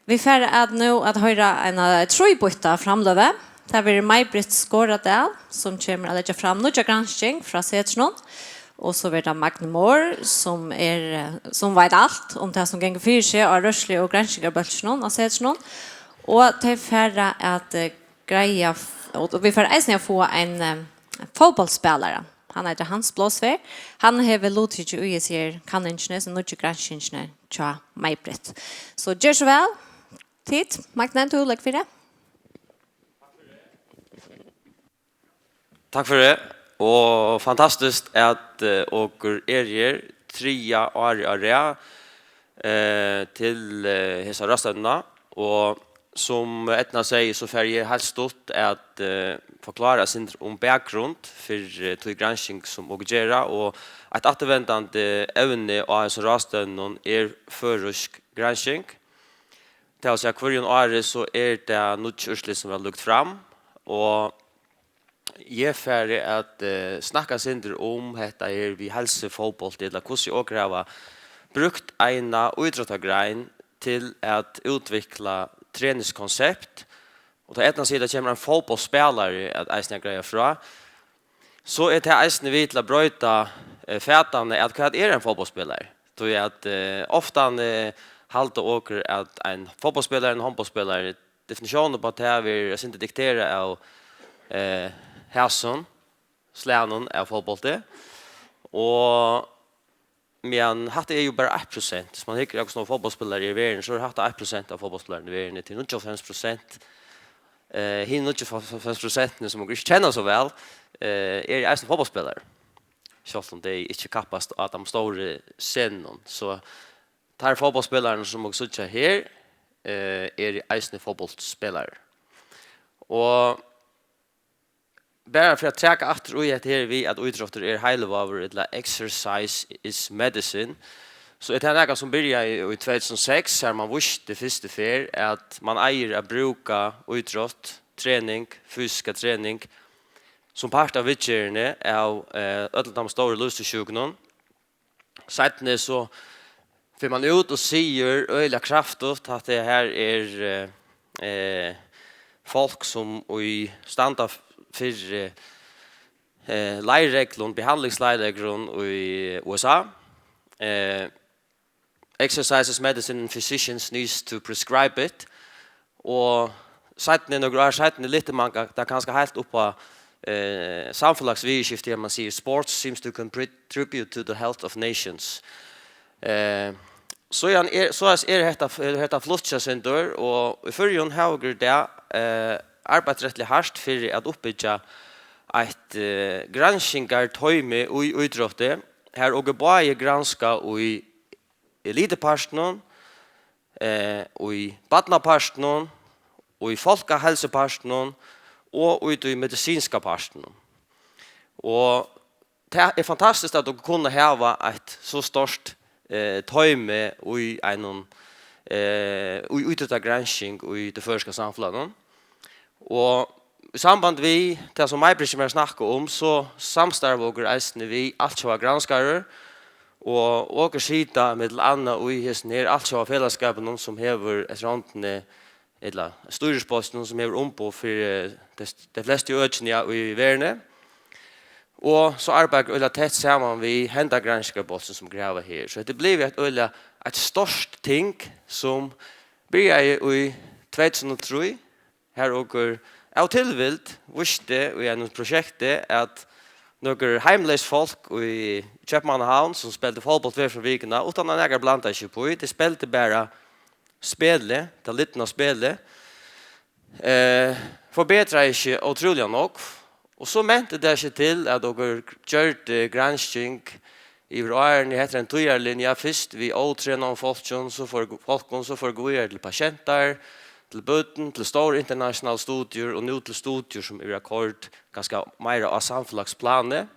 Vi får att nu att höra en trojbytta framlöve. Det blir Maj-Britt Skåradal som kommer att lägga fram några granskning från Sätsnon. Och så blir det Magne Moore som vet allt om det som gänger för sig av rörslig och granskningar på Sätsnon. Och det får att greja, och vi får även få en fotbollsspelare. Han heter Hans Blåsvær. Han har vel låtit til å gjøre kanningsene, som noe granskningsene til Maj-Britt. Så gjør så vel. Tid. Magne, du legger for det. Takk for det. Og fantastisk at dere her 3 år i area til hese rastøndene. Og som Etna sier, så får jeg helst stått at forklare sin om bakgrunn for til gransking som å gjøre, og et etterventende evne av hese rastøndene førusk gransking. Det å si at hver år så det noe kjørselig som har lukket fram, og jeg er ferdig at snakke sinter om dette vi helse fotball til hvordan jeg har brukt en idrettsgrein til at utvikle treningskonsept. Og til etna sida kommer en fotballspelare at eisne greier fra. Så det eisne vi til å brøyta fætane at hva en fotballspelare. Så at ofte halte åker at en fotballspelare, en håndballspelare, definisjonen på det vi ikke diktere av hæsson, slænen av fotballet. Og men hatt jo bare 1%. Så man hikker også noen fotballspillere i verden, så hatt 1% av fotballspillerne i verden til 95%. Hinn 95% som man ikke kjenner så vel, i eisen fotballspillere. Selv om det ikke kappast at de store scenen. Så de fotballspillerne som man sitter her, i eisen fotballspillere. Og bara för att träcka efter och att här vi att idrotter heilevaver eller exercise is medicine. Så det är något som började i 2006 här man visste första för att man äger att bruka idrott, träning, fysiska träning som part av vitjerne av de stora lustsjukdomen. Sedan så får man ut och säger öliga kraftigt att det här folk som i stand för leirreglon, behandlingsleirreglon i USA. Exercises, medicine, and physicians needs to prescribe it. Og seiten några år seiten lite många där kanske helt uppa samfunnsvidskifte man säger sports seems to contribute to the health of nations. Så detta flutcha center och för ju höger där arbeidsrettelig hardt for at oppbygge et granskingar tøyme i idrottet. Her og bare granska i eliteparten, i badnaparten, i folkehelseparten og i medisinska parten. Og det fantastisk at dere kunne hava et så stort tøyme i en idrettsgransking i det første samfunnet. Og i samband vi, det som Maj-Britt vil snakke om, så samstarver eisene vi alt som var granskere, og åker sida med Anna og i hesten her, alt som var fellesskapen som hever et randene, eller styresposten som hever på for de fleste økene i verden. Og så arbeider vi tett sammen vi hender granskerbåten som graver her. Så det blir et størst ting som blir i 2003, her og av tilvilt visste i en prosjekt at noen heimløse folk i Kjøpmannhavn som spilte fotball hver for vikene, utan at jeg blandet ikke på. De spilte bare spillet, det litt av spillet. Forbedret ikke utrolig nok. Og så mente det ikke til at dere gjørte gransking i årene heter en tøyerlinje. Først vi åtrener folk, så får gå til pasienter, til bøten, til store internasjonale studier, og nå til studier som rekord ganske mer av samfunnsplanet.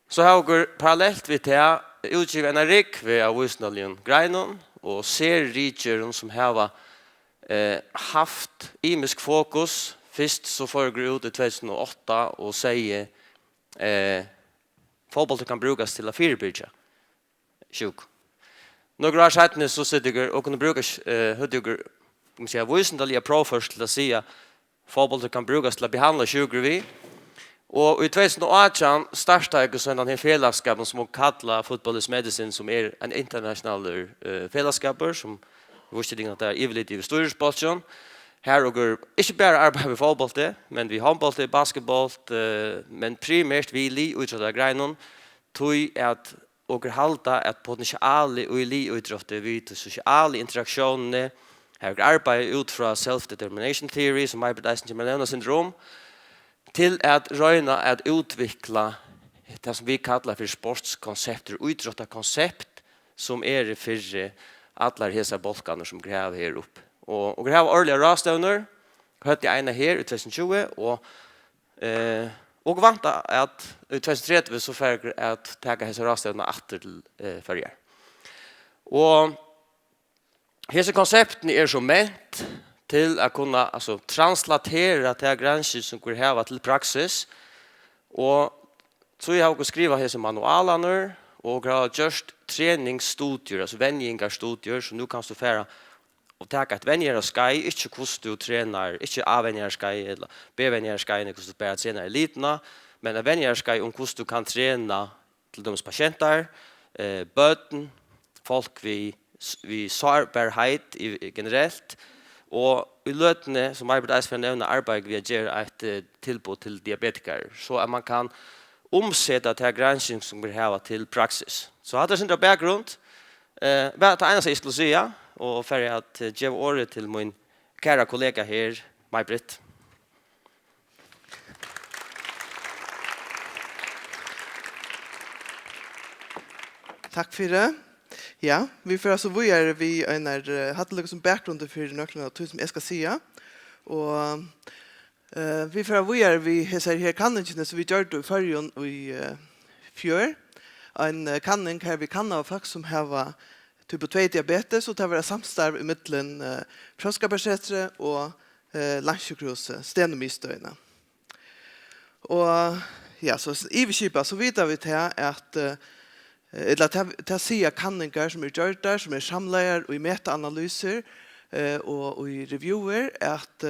Så har vi parallelt ved til utgivet en rikve av Wisnalion Greinon, og ser rikere som har haft imisk fokus. Først så foregår ut i 2008 og sier fotball kan brukes til å firebygge sjuk. Några år sedan så sitter jag och kunde bruka man säga visendaliga provförst till att säga fotboll kan brukas till att behandla sjuker vi. Och i 2018 startade jag sån här fällskap som kallar Football is Medicine som är en internationell fällskap som visste det att det är evigt i storsporten. Här och inte bara arbetar med fotboll men vi handboll, basketboll, men primärt vi li utåt grejen tog att och halta att potential i li utåt vi till sociala interaktioner. Här arbetar ut från self-determination theory som Albert Einstein syndrom till att röna att utveckla det som vi kallar för sportskoncepter och utråtta koncept som är för alla dessa bolkarna som gräver här upp. Och gräver årliga rastavner hörde jag ena här i 2020 och vanta att i 2030 så får att ta dessa rastavner åter till förr. Och dessa koncepten är så ment till att kunna alltså translatera till gränser som går här till praxis och så jag har skriva här som manualer och har just träningsstudier alltså vänjingarstudier så nu kan du föra och ta ett vänjingarskai inte hur du tränar inte avvänjingarskai eller bevänjingarskai hur du bara tränar eliterna men en vänjingarskai om hur du kan träna till de patienter böten folk vi sårbarhet generellt. Och i lötene som Albert Einstein nämner arbetar vi att göra ett tillbud till diabetiker så att man kan omsätta till granskning som vi har till praxis. Så hade jag sin bakgrund. Vad det ena jag skulle säga och för att ge ordet till min kära kollega här, Maj-Britt. Tack för det. Ja, vi får alltså börja vi hade liksom bakgrund för några av som jag ska säga. Och vi får börja vi här kanningen så vi gör det förr i fjör. En kanning här vi kan av folk som har typ 2 diabetes och det var samstarv i mitten Froskabergsättre och Landsjukhus Stenemystöjna. Och ja, så i vi kipa så vet vi till att eller ta se kanningar som gjort där som samlar och i metaanalyser och i reviewer att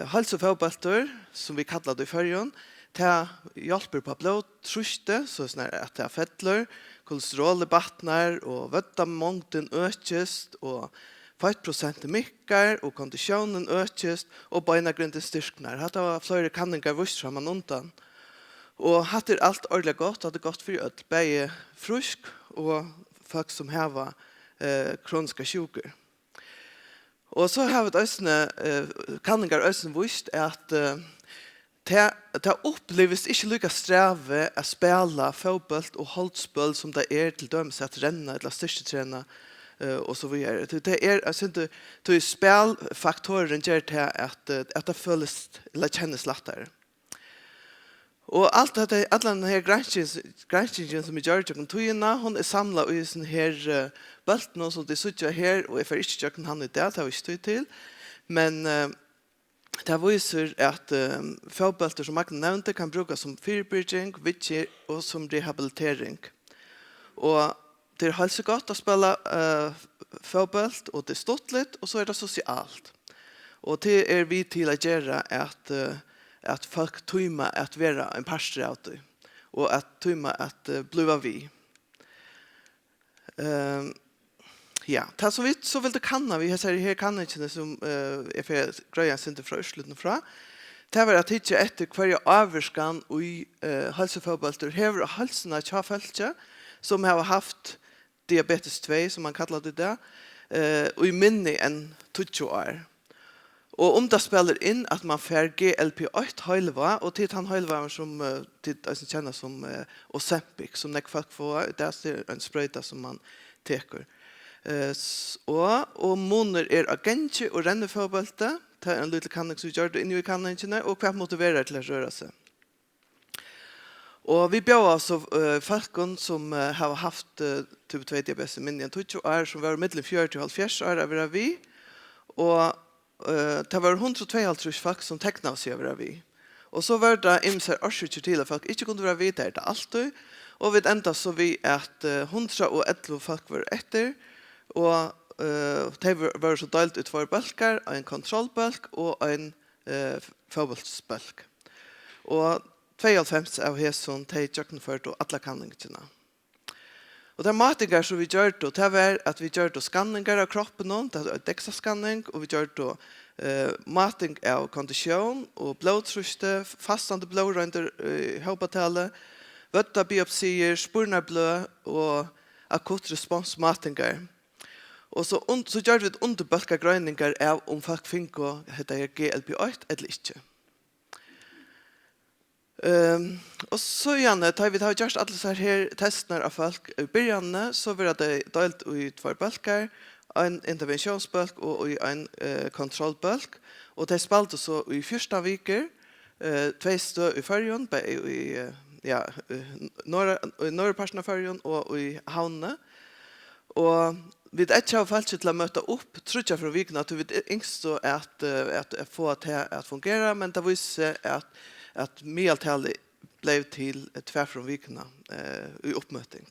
hälsofotbollsspelare som vi kallar det i förrjun ta hjälper på blodtrycket så snart att det fettler kolesteroldebattnar och vättamångden ökest och 5% mycket och konditionen ökest och beinagrunden styrknar. Det var flera kanningar vurs framan undan. Och hade allt ordentligt gott, hade gått för öll, bäge frusk och folk som har kroniska sjukor. Och så har vi ösne kanningar ösne visst att det upplevs inte lika sträve att spela fotboll och hållspel som det är till döms att renna eller styrketräna och så vidare. Det är alltså inte till spelfaktoren gör det att det följes eller känns lättare. Och allt det alla den här granskningen som gör jag toina hon är samlad i sån här bulten så det sitter här och är för inte jag kan han det har vi stått till men det visar att fotbollsspelare som man nämnde kan brukas som förebygging, vitcher och som rehabilitering. Och det är alltså gott att spela fotboll och det är stottligt och så är det socialt. Och det är vi till att göra att folk tyma att vara en pastor av det och att tyma att bliva vi. Ja, ta så vitt så vill det kanna vi här kan inte som är för grejen inte från slutet från. Det var att hitta efter kvar överskan och i hälsofotbollsspelare här halsarna tjafältje som har haft diabetes 2 som man kallar det där och i minne en 20 år. Och om det spelar in att man får GLP-1 halva och till han halva som till känner som Ozempic som när folk får det är en spröjta som man teker. Och moner är agentje och renner fotbollsspelare ta en liten kanning så gör det in i kanningen och kvart motiverar till att röra sig. Och vi bjöd alltså folk som har haft typ 2 diabetes minne 20 år som var mellan 40 och 50 år över vi och det var 102 folk som tecknade sig över vi. Och så var det imser årsutger till att folk inte kunde vara vid det alltid. Och vi ända så vi att 111 folk var efter. Och det var så delt ut två bölkar, en kontrollbölk och en fotbollsbölk. Och 52 av hässon de tjökkenført och alla kanningarna. Och det matigar som vi gör då, det var att vi gör då skanningar av kroppen, det är DEXA-skanning, och vi gör då mating av kondition och blodtryste, fastande blodrönder i hopatale, vötta biopsier, spurnarblöd och akut respons matingar. Och så gör vi underbölka gröningar av om folk finner heter GLP-1 eller inte. Och så gärna tar vi gjort alla så här tester av folk i början så var det delt i två bölkar, en interventionsbölk och en kontrollbölk, och det spaltade så i första veckor, 2 stö i Färjön i norra parten av Färjön och i Havne. Och vi inte har fallit till att möta upp, tror jag från viken att vi inte så att få det att fungera, men det visade att medeltalet blev till tvär från vikerna i uppmötning.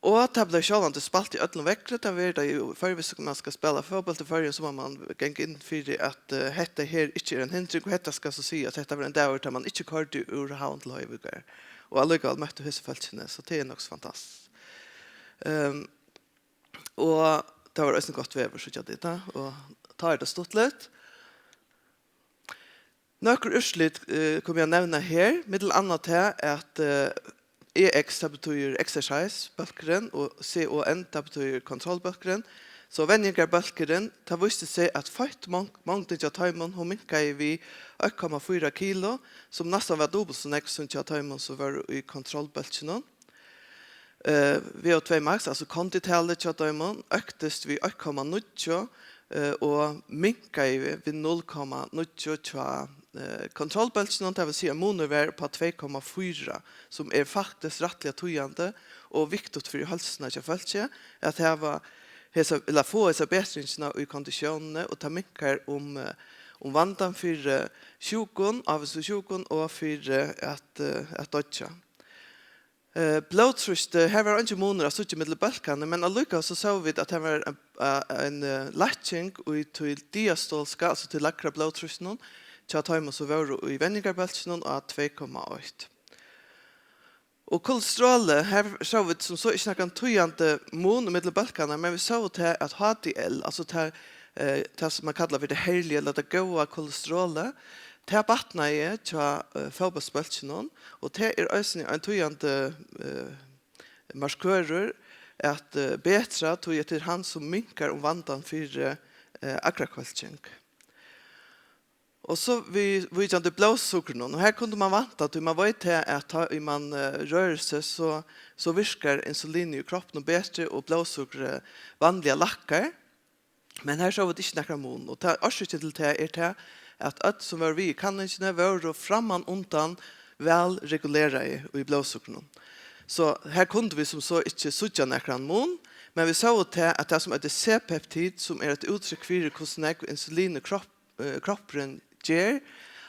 Och det blev självande spalt i ödlen veckret, det var det ju förvis man ska spela fotboll till förrän så må man gå in för att detta här inte är en hindring, och detta ska så säga att detta var en dag där man inte körde ur havn till höjvigar. Och alldeles mötte husfältene, så det är nog fantastiskt. Och det var också gott väver så jag det och tar det stort lätt. Några urslit kommer jag nämna här, middel annat här att EX betyder exercise bölkeren och CON betyder kontrollbölkeren. Så vänjingarbölkeren tar visste sig att fight mångden av timon hon minkar vi 1,4 kilo som nästan var dubbelt så mycket som jag timon så var i kontrollbölkeren. VO2 max, alltså kontitalet av timon öktes vi 1,9 och minkar vi 0,9 kontrollbölkenen, det vill säga monover på 2,4 som är faktiskt rättliga tojande och viktigt för hälsan till fölke att det var eller få dessa bättringarna i konditionerna och ta minkar om vandan för sjukon av sjukon och för att dödja. Blodtryck här var inte moner så mycket med bölkarna, men alluka så såg vi att det var en latching och till diastolska, alltså till lakra blodtrycken. Jag tar mig så var i vänjingarbölkenen och 2,8. Och kolesterol, här såg vi som så inte någon tojande mon med bölkarna, men vi såg att HDL, alltså det som man kallar för det härliga eller det goda kolesterolet, det battnar är till fotbollsbölkenen, och det är också en tojande markörer att bättre tog till han som minkar om vandan för agrakvaltjänk. Och så vi kände blodsockern, och här kunde man vanta att man vet att man rör sig så virkar insulin i kroppen bättre och blodsocker vanliga lackar. Men här så var det inte några mån, och det är till det att allt som var vi kan inte vara framman undan väl regulerade i blodsockern. Så här kunde vi som så inte sucha några mån, men vi såg att det som heter C-peptid som är ett uttryck för hur insulin i kroppen ger,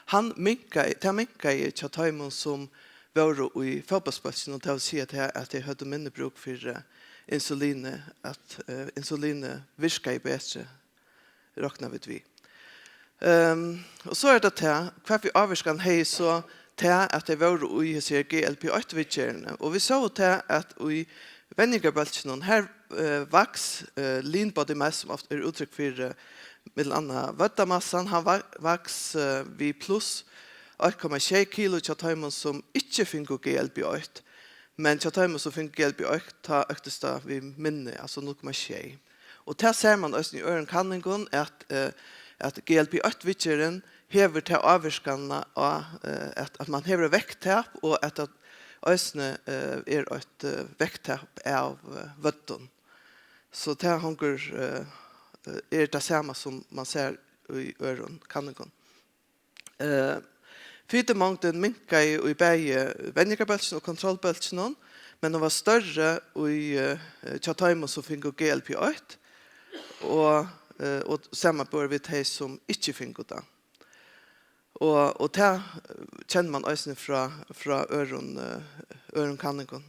han minkar i chattaimon som var i fotbollsbölken, och det vill säga att det hade mindre bruk för insulin, att insulin virkar bättre, räknar vi. Och så är det här, kvar vi avskan hej så att det var i GLP-1-vitcherna, och vi såg att i vänjingarbölkenen här vax lean body mass som ofta är uttryck för med andra vöttamassan, han vax vi plus 1,6 kilo chattaimon som inte finner GLP-1, men chattaimon som finner GLP-1 tar öktes vi minne, alltså 0,6. Och där ser man också i öronkanningen att GLP-1-vitcheren hever till avvarskarna att man hever väkttapp och att ösne är ett väkttapp av vötten. Så det hänger är det samma som man ser i öronkanningen. Fytemångden minkar i bäge vänjingarbölkenen och kontrollbölkenen, men de var större i chattaimon som finner GLP-1 och samma bör vi till som inte finner det. Och det känner man också från öronkanningen.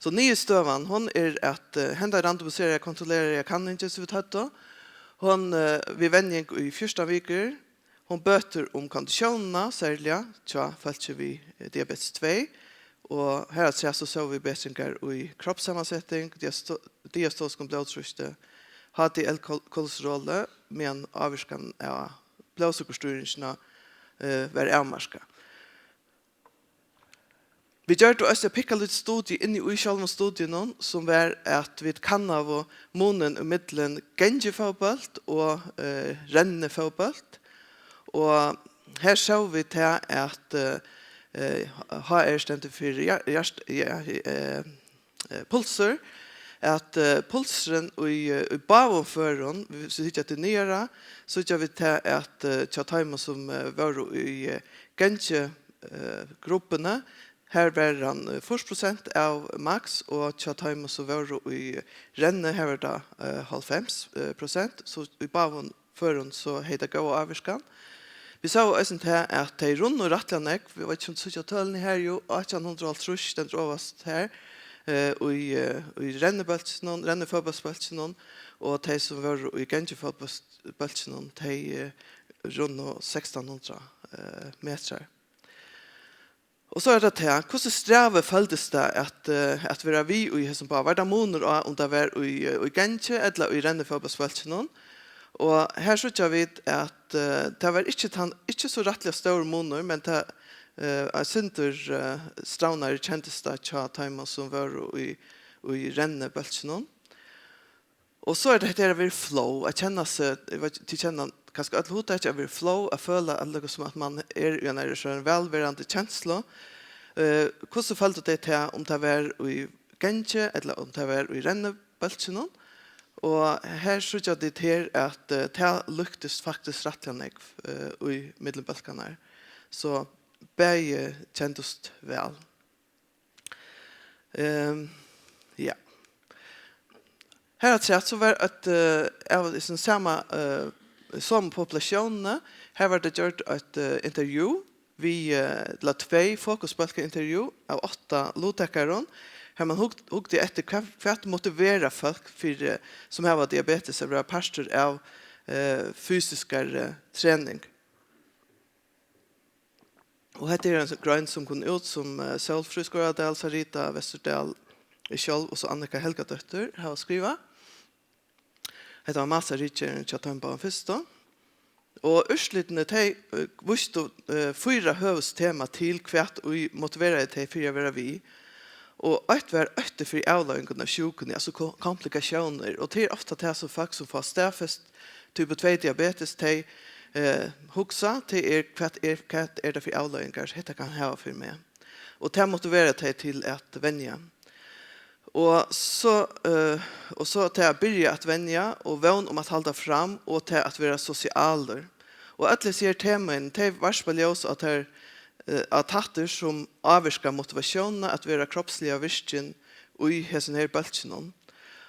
Så nye støvan, hon at henda randomisere, kontrollere, jeg kan ikke så vidt hatt da. Hon vi venning i første viker, hon bøter om kondisjonene, særlig, tja, følte vi diabetes 2, og her så vi bedringer i kroppssammansetning, diastolisk blodtrykte, HDL-kolesterol, men avvirskan av blodsukkerstyringene var avmarska. Vi gjør det også pikket litt studie inn i sjølven studien som var at vi kan av månen i middelen gengefotball og rennefotball. Og her så vi til at HR stendte for pulser, at pulseren i bavomføren, hvis vi ikke til nyere, så gjør vi til at tjataimer som var i gengegruppene, her var han 40% av max, og tjataimer som var i renne, her var det 90%, så i bavomføren så heit det gå avvirskan. Vi sa også til at de rundt og rettene, vi vet ikke om det er tølene her, jo, 1830, den råvast her, i rennefotballsbølsen, og de som var i gengefotballsbølsen, de rundt 1600 meter. Og så det til, hvordan streve føltes det at vi var vi i hessen på, var det måneder om det var i genge eller i rennefotballsbølsen, og her så vi at det var ikke så rettelig store måneder, men det jeg synes straunar kjentes det tja timer som var i rennebølsen. Og så det her over flow, jeg kjenner seg, til kjenner kanskje alle hodet, over flow, jeg føler alle som at man i en velværende kjenslo. Hvordan følte det til om det var i genge, eller om det var i rennebølsen? Og her synes jeg det til at det lyktes faktisk rettelig i middelbølkene. Så begge kjentes vel. Ja. Her så var det av samme som populasjonene. Her var det gjort et intervju. Vi la 2 fokusbølkeintervju av 8 lodtekkere. Her man hugde etter hva motivere folk som har diabetes og var pastor av fysiskere trening. Og dette en grønn som kom ut som Sølfrus Gåradal, Sarita Vesterdal selv, og så Annika Helgadøtter har skrivet. Dette var masse rikker til Tømba første. Og utslutene de visste 4 høvestema til hvert og motiverede til 4 å være vi. Og ett var etter for avløringen av sjukene, altså komplikasjoner. Og det ofte det som folk som får stafest type 2 diabetes, de hugsa til hva det for avløringer, dette kan ha for meg. Og det motiverer deg til at venja. Og så til å begynne at venja, og vån om at holde fram, og til at være sosialer. Og alle sier temaen, det var spesielt at det at tatter som avvirker motivasjonen, at være kroppslige virken i hessen her bølgen.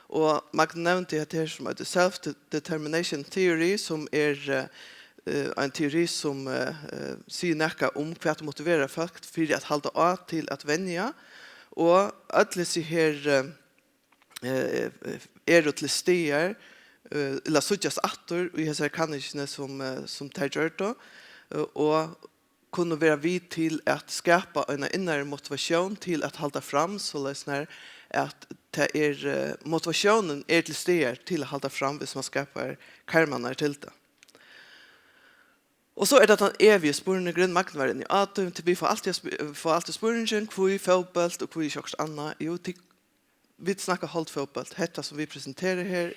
Og man nevnte at det som heter self-determination theory, som en teori som sier noe om hva det motiverer folk for å holde av til at venja. Og alle sier her til stier, eller sutjas atter i hese kannisene som tar gjør det, og kunne være vid til at skapa en innere motivasjon til at halda fram, så løsner at det motivasjonen til stier til å halda fram hvis man skapar karmaner til det. Og så det den evige spørende grunnmakten var inn i atom, til vi får alltid spørningen, hvor i fotball og hvor i kjøkst annet. Jo, vi snakker holdt fotball. Dette som vi presenterer her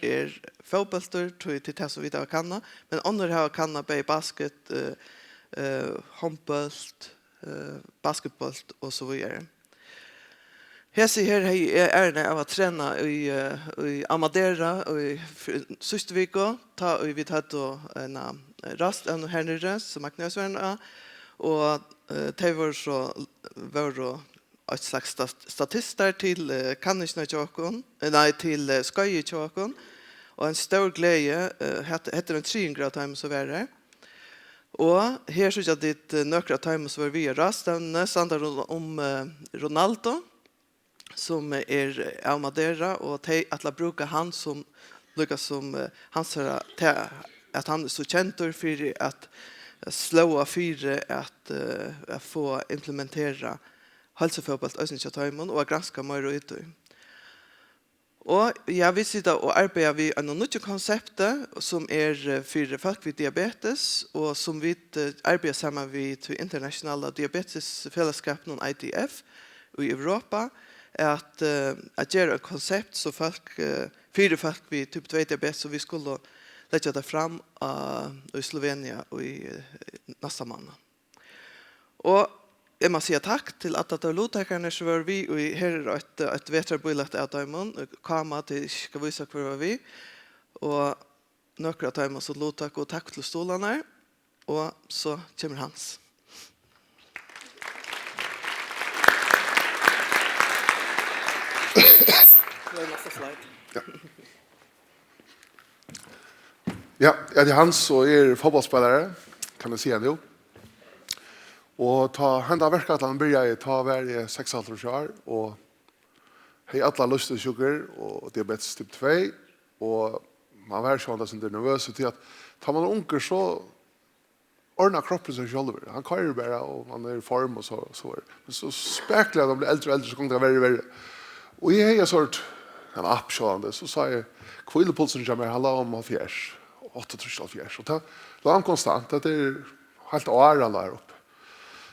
fotballter, tror jeg til det som vi har kanna, men andre har kanna bare basket, håndball, basketball og så videre. Her sier jeg ærende av å trene i Amadera og i Søsterviko, vi tatt en rast av noen hernere som er knøsværende, og de var et slags statister til kannisene til skøye tjåkon, og en stor glede heter en 3 grad time som var her. Og her synes jeg at nøkere time som var via rast, den standard om Ronaldo, som av Madeira och att bruka han som Lucas som hans att han är så känd för att slåa fyra att få implementera hälsofotboll i Östnäsjötajmon och granska mer ut. Och jag vill sitta och arbeta vid en nytt koncept som för folk med diabetes och som vi arbetar samman vid till internationella diabetesfällskapet IDF i Europa att göra ett koncept så folk för folk vid typ 2 diabetes så vi skulle lägga det fram i Slovenien och i nästa månad. Och jag måste säga tack till att de låttakarna så var vi och här är ett vetrarbildat av dem kama till ska visa kvar var vi och några av dem så låttak och tack till stolarna och så kommer Hans. Ja, det är Hans och fotbollsspelare kan man säga nu. Och ta hända verka att han börjar ta varje 6,5 år och hej alla lustsjuker och diabetes typ 2 och man var så andas inte nervös till att tar man onkel så ordnar kroppen sig själv. Han kör bara och man är i form och så men så speklar de blir äldre och äldre så kommer det vara och jag är sort en appshående så sa jag kvillpulsen kommer handla om 8,3 och då är konstant att det är helt åren där uppe.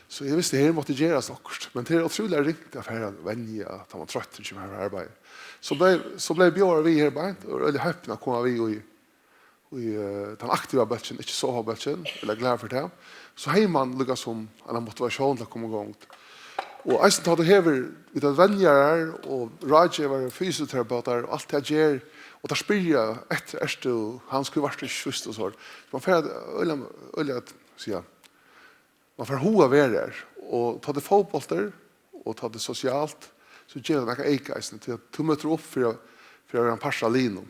Så jag visste att det måste göras också. Men det är otroligt riktigt att här vänja att man trött inte med arbete. Så blev Björn vi här bara och eller häpna komma vi och i den aktiva batchen, inte så har batchen, eller glad för det. Så hej man lyckas som en motivation att komma igång. Och jag tar det här vid att vänja och Raja var fysioterapeut och allt det ger och där spyr efter han skulle vara schysst och så. Man får ölla att säga man får hoa vara och ta det fotboll och ta det socialt så ger det några eikaisen till att möter upp för en passa linon.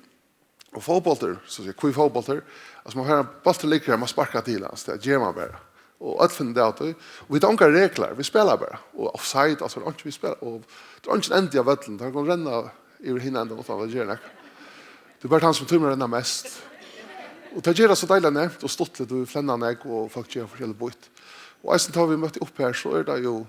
Och fotboll så säger kul fotboll alltså man har bollen ligger man sparkar till hans det ger man bara. Och att finna det och vi har inga regler vi spelar bara och offside alltså inte vi spelar och det är inte ändliga vatten där kan renna över hinanden och vad gör det. Det bara han som tumlar renna mest. Och det ger så dejligt och stottligt och flännande och folk gör forskjellig bort. Och sen tar vi møtt upp här så det ju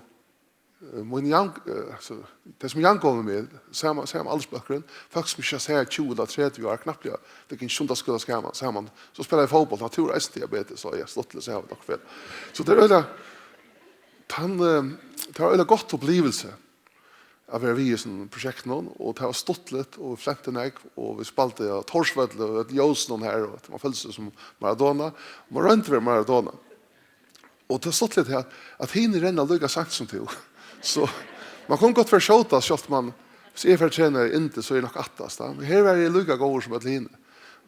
alltså det som jag kommer med samma allsbakgrund folk som ska säga 20 eller 30 år knappt ja det kan sjunda skulle ska man samman så spelar jag fotboll natur är diabetes så jag stottligt så har vi dock fel. Så det är det har en gott upplevelse av vi i sån projekt någon och det har stottligt och fläkten och vi spalte Torsvöll och ett ljus någon här och man följde sig som Maradona man rent över Maradona. Och det har stått lite här att hinner renna lugga sagt som till. Så man kan gott försköta så att man ser för tränar inte så är nog attast. Men här är det lugga gånger som att hinna.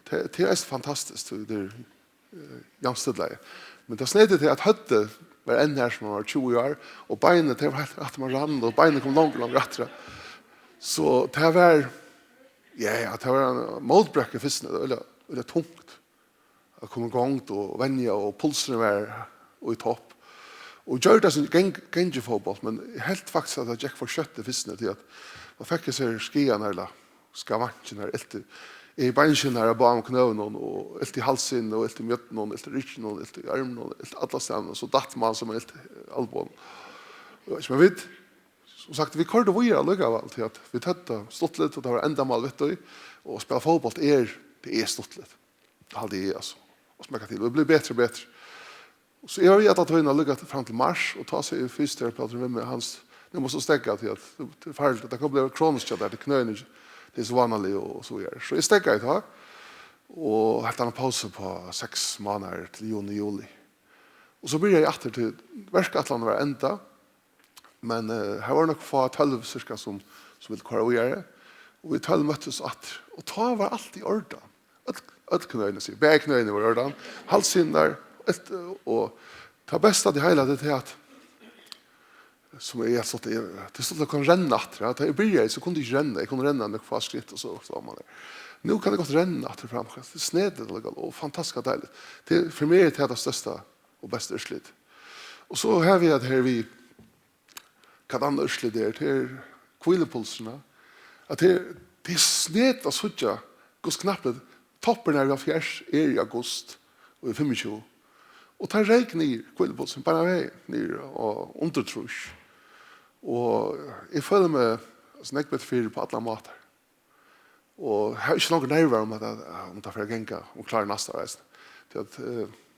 Det är fantastiskt det är jämställdhet. Men det snedde till att hötte var en här som var 20 år och benen det var att man rann och benen kom långt rättra. Så det var det var en motbräcke fisken eller tungt. Att komma igång och vänja och pulsen var och i topp. Och gör det som gänger fotboll, men helt faktiskt att jag gick för köttet fisken till att man fick sig skian eller skavanchen här alltid. I benchen här bakom knöven och allt i halsen och allt i mjötten och allt i ryggen och allt i armen och allt alla ställen så datt man som allt albuen. Så man vet som sagt vi körde vidare lugga väl till att vi tätta stottligt och det var ända mal vet du och spela fotboll det är stottligt. Hade det alltså och smaka till det blir bättre och bättre. Så jag vet att han luggat fram till mars och ta sig fysioterapeut med hans nu måste stäcka till att det farligt att det kan bli kroniskt där det knöen det är så vanligt och så vidare. Så jag stäcker ett tag och hade en paus på 6 månader till juni. Och så började jag åter till verkatlan var ända. Men här var nog få 12 cirka som vill köra vidare. Och vi 12 möttes åter. Och ta var allt i ordan. Att knöen sig. Bäknöen var ordan. Halsen där. Och ta bästa det hela det är att som är så det så att kan ränna att det blir så kunde inte ränna jag kunde ränna med fast skritt och så man där. Nu kan det gå ränna att fram det är snedigt och fantastiskt dejligt. Det för mig är det största och bästa slit. Och så har vi att här vi kan andra slit där till kvilepulserna, att det är snett att sucha hur knappt toppen är av fjärs i august och i 25. Och tar räk ner kvilepulsen bara ner och undertrush. Och jag följer med snäckbet fyr på alla matar. Och jag har inte någon nerver om att ta för att gänga och klara nästa resa. Till att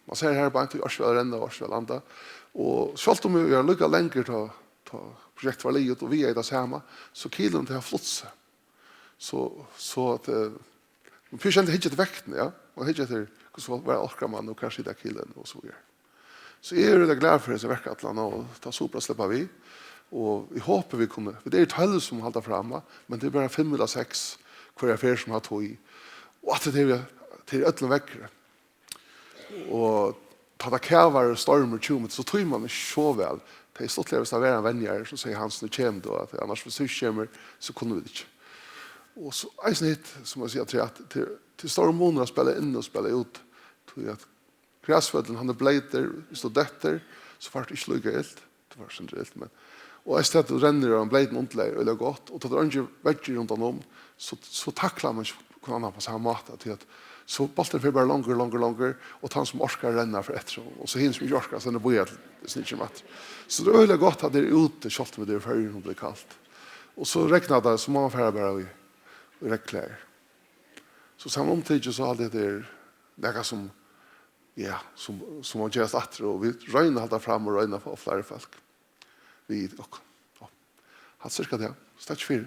man ser här bara inte i Arsvall rända och Arsvall landa. Och självt om jag lyckas längre ta projekt var livet och vi är det samma, så killen till har flott sig. Så att man får inte hitta till väkten, ja. Man hittar till hur orkar man och kanske hitta killen och så vidare. Så jag är det glad för det verkatlarna och ta sopra släppa vi. Och vi hoppas vi kunde, för det är ett halv som håller framme, men det är bara 5 eller 6 kvar affär som har tog i. Och att det är till ödlen väckare. Och ta det krävar och stormar 20, så tog man inte så väl. Det är stått lävast av en vänjare, så säger Hans, nu kommer då, att annars för sys kommer, så kunde vi inte. Och så är det hit, som jag säger, till stora månader spela in och spela ut. Tog att gräsfödden, han är blöjter, stod dötter, så var det inte lika eld. Det var inte eld, men och i stedet renner han blöjten ordentlig eller gott, och tar det inte vegger runt honom, så tacklar man inte annan på samma mat, till att så bollen får bara långre, och han som orkar renna för ett, och så hinns som inte orkar, sen är börjat snitcher mat. Så det är väldigt gott att det är ute, kjolt med det för att blir kallt. Och så räknar det, så må man färra bara i räcklär. Så samtidigt så hade det något som har gjort att och vi röjnar hålla fram och röjnar på flera folk. Vi och cirka det. Stack 4.